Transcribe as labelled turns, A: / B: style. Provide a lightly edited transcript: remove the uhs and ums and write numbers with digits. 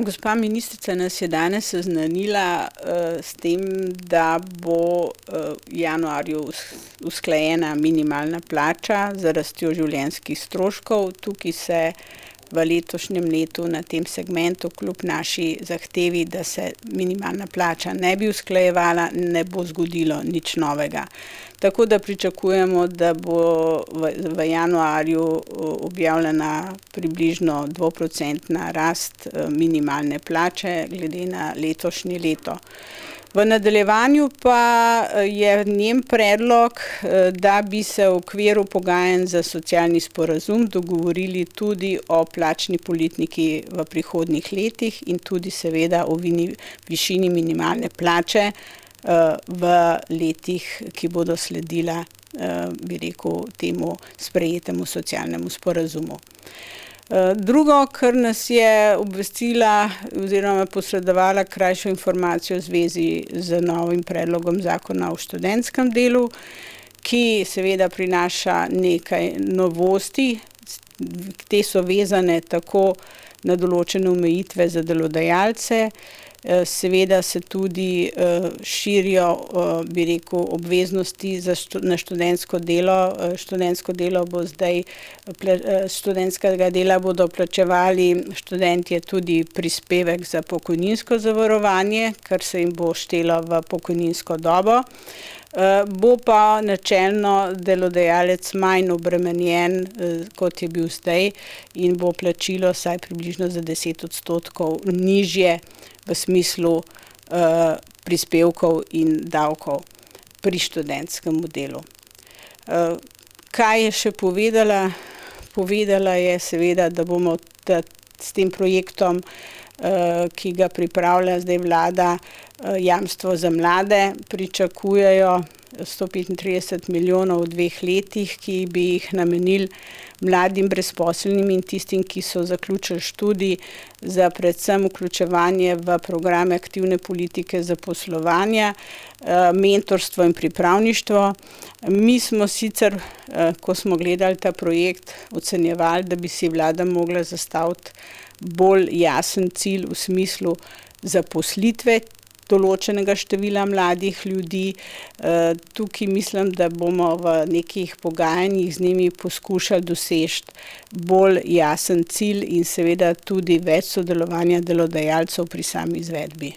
A: Gospa ministrica nas je danes seznanila s tem, da bo v januarju usklajena minimalna plača z rastjo življenjskih stroškov. Tukaj se v letošnjem letu na tem segmentu kljub naši zahtevi, da se minimalna plača ne bi usklajevala, ne bo zgodilo nič novega. Tako da pričakujemo, da bo v januarju objavljena približno 2% rast minimalne plače glede na letošnje leto. V nadaljevanju pa je njen predlog, da bi se v okviru pogajanj za socialni sporazum dogovorili tudi o plačni politiki v prihodnjih letih in tudi seveda o višini minimalne plače v letih, ki bodo sledila, temu sprejetemu socialnemu sporazumu. Drugo, kar nas je obvestila oziroma posredovala krajšo informacijo v zvezi z novim predlogom zakona o študentskem delu, ki seveda prinaša nekaj novosti. Te so vezane tako na določene omejitve za delodajalce, seveda se tudi širijo, obveznosti na študentsko delo. Študentsko delo bo zdaj, študentskega dela bodo plačevali študentje tudi prispevek za pokojninsko zavarovanje, kar se jim bo štelo v pokojninsko dobo. Bo pa načelno delodajalec manj obremenjen, kot je bil zdaj, in bo plačilo vsaj približno za 10% nižje v smislu prispevkov in davkov pri študentskem delu. Kaj je še povedala? Povedala je seveda, da bomo s tem projektom, ki ga pripravlja zdaj vlada, Jamstvo za mlade, pričakujejo 135 milijonov v 2 letih, ki bi jih namenili mladim brezposelnim in tistim, ki so zaključili študij, za predvsem vključevanje v programe aktivne politike zaposlovanja, mentorstvo in pripravništvo. Mi smo sicer, ko smo gledali ta projekt, ocenjevali, da bi si vlada mogla zastaviti bolj jasen cilj v smislu zaposlitve določenega števila mladih ljudi. Tukaj mislim, da bomo v nekih pogajanjih z njimi poskušali doseči bolj jasen cilj in seveda tudi več sodelovanja delodajalcev pri sami izvedbi.